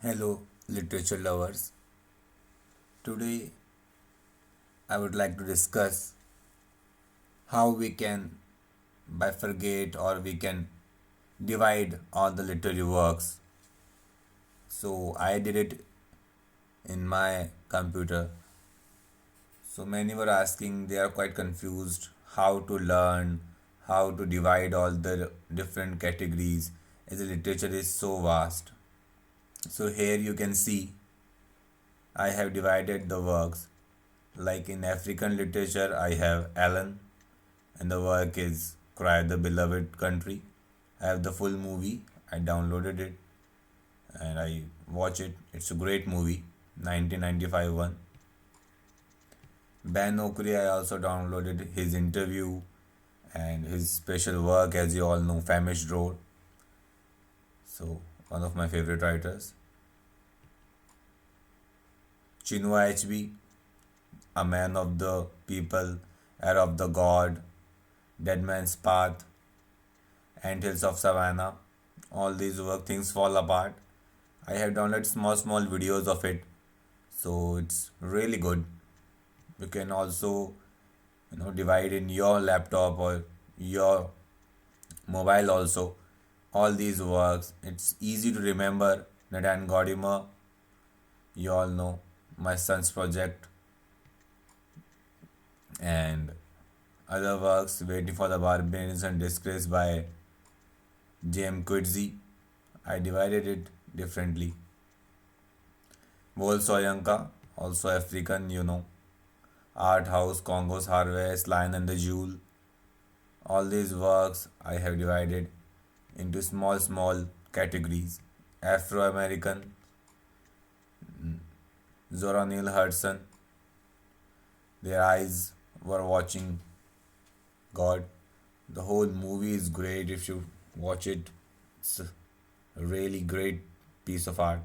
Hello, literature lovers. Today, I would like to discuss how we can bifurcate or we can divide all the literary works. So, I did it in my computer. So, many were asking, they are quite confused how to learn, how to divide all the different categories as the literature is so vast. So, here you can see I have divided the works. Like in African literature, I have Alan, and the work is Cry the Beloved Country. I have the full movie. I downloaded it and I watch it. It's a great movie, 1995 one. Ben Okri, I also downloaded his interview and his special work, as you all know, Famished Road. So, one of my favorite writers. Chinua HB, A Man of the People, Heir of the God, Dead Man's Path, Ant Hills of Savannah. All these work things fall apart. I have downloaded small videos of it, so it's really good. You can also divide in your laptop or your mobile also. All these works. It's easy to remember. Nadan Godimer, you all know, My Son's Project, and other works, Waiting for the Barbarians and Disgrace by J.M. Coetzee. I divided it differently. Vol Soyinka, also African, Art House, Congo's Harvest, Lion and the Jewel. All these works I have divided into small categories. Afro American, Zora Neale Hudson, Their Eyes Were Watching God. The whole movie is great if you watch it. It's a really great piece of art.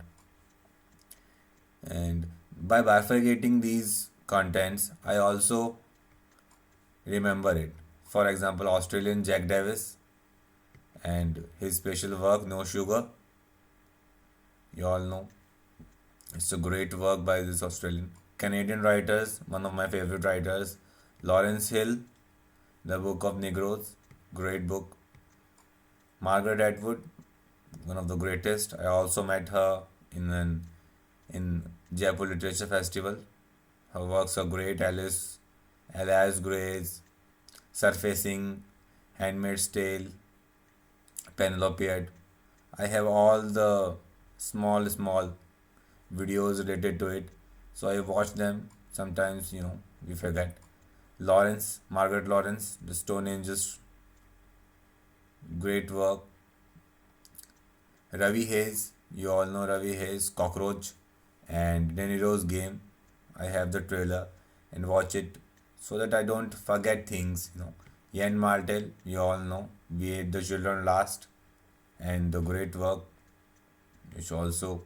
And by bifurcating these contents, I also remember it. For example, Australian Jack Davis and his special work No Sugar. You all know it's a great work by this Australian. Canadian writers, one of my favorite writers, Lawrence Hill, The Book of Negroes, great book. Margaret Atwood, one of the greatest. I also met her in Jaipur Literature Festival. Her works are great. Alice Grace, Surfacing, Handmaid's Tale, Penelope. I have all the small videos related to it, so I watch them. Sometimes we forget. Margaret Lawrence, The Stone Angels, great work. Ravi Hayes, you all know Ravi Hayes, Cockroach, and De Niro's Game. I have the trailer and watch it so that I don't forget things. Jan Martel, you all know, We Ate the Children Last, and the great work, which also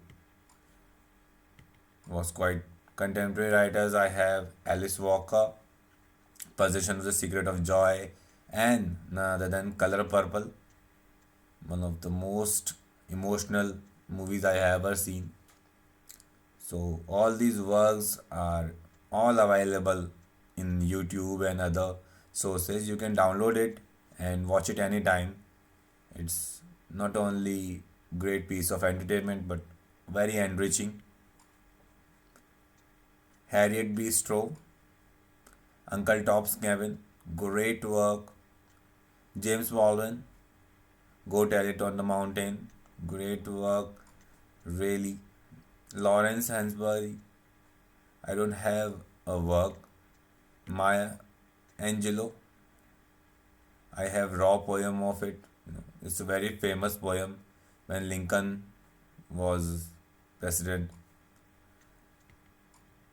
was quite contemporary writers. I have Alice Walker, Possession of the Secret of Joy, and none other than Color Purple, one of the most emotional movies I have ever seen. So all these works are all available in YouTube and other sources. You can download it and watch it anytime. It's not only great piece of entertainment but very enriching. Harriet B. Stroh, Uncle Tom's Cabin, great work. James Baldwin, Go Tell It on the Mountain, great work, really. Lawrence Hansberry, I don't have a work. Maya Angelou, I have raw poem of it. It's a very famous poem when Lincoln was president.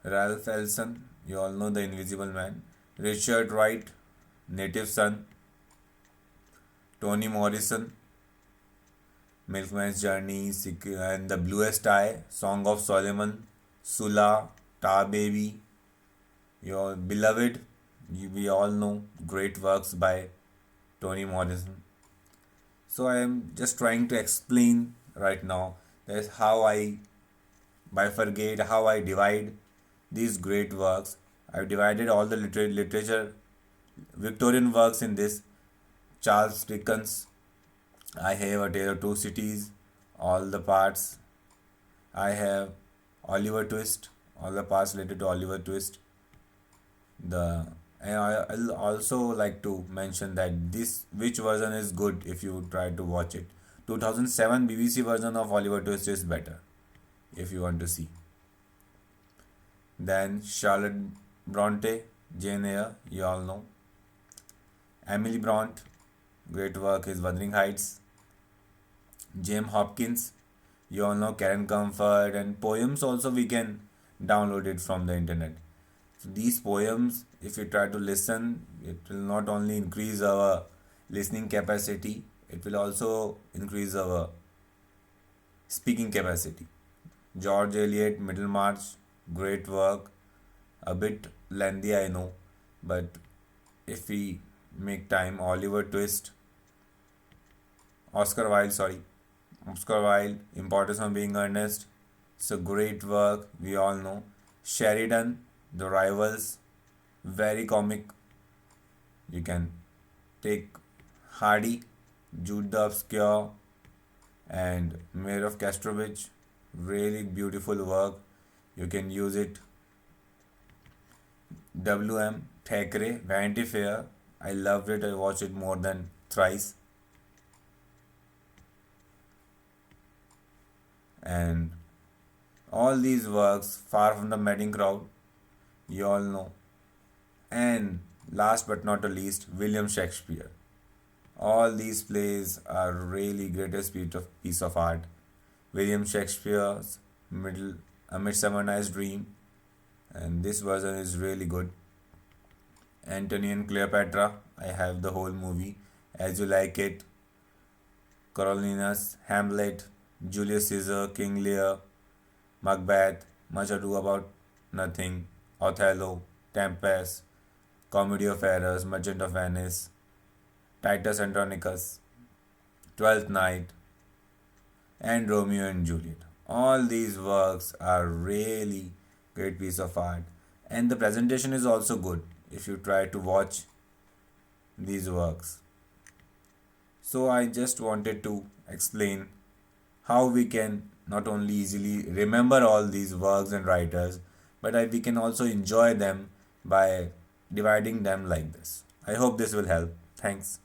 Ralph Ellison, you all know The Invisible Man. Richard Wright, Native Son. Toni Morrison, Milkman's Journey, and The Bluest Eye, Song of Solomon, Sula, Tar Baby, Your Beloved, we all know great works by Toni Morrison. So I am just trying to explain right now that is how I bifurcate, how I divide these great works. I've divided all the literature, Victorian works in this. Charles Dickens, I have A Tale of Two Cities, all the parts. I have Oliver Twist, all the parts related to Oliver Twist. The and I'll also like to mention that this which version is good if you try to watch it. 2007 BBC version of Oliver Twist is better if you want to see. Then Charlotte Bronte, Jane Eyre, you all know. Emily Bront, great work is Wuthering Heights. James Hopkins, you all know Karen Comfort, and poems also we can download it from the internet. So these poems, if you try to listen, it will not only increase our listening capacity, it will also increase our speaking capacity. George Eliot, Middlemarch, great work. A bit lengthy, I know, but if we make time, Oliver Twist, Oscar Wilde, sorry, Oscar Wilde, Importance of Being Earnest. It's a great work, we all know. Sheridan, The Rivals, very comic. You can take Hardy, Jude the Obscure, and Mayor of Castrovich. Really beautiful work. You can use it. W.M. Thackeray, Vanity Fair. I loved it. I watched it more than thrice. And all these works, Far from the Madding Crowd, you all know. And last but not the least, William Shakespeare. All these plays are really greatest piece of art. William Shakespeare's A Midsummer Night's Dream, and this version is really good. Antony and Cleopatra, I have the whole movie. As You Like It, Coriolanus, Hamlet, Julius Caesar, King Lear, Macbeth, Much Ado About Nothing, Othello, Tempest, Comedy of Errors, Merchant of Venice, Titus Andronicus, Twelfth Night, and Romeo and Juliet. All these works are really great piece of art, and the presentation is also good if you try to watch these works. So I just wanted to explain how we can not only easily remember all these works and writers, but we can also enjoy them by dividing them like this. I hope this will help. Thanks.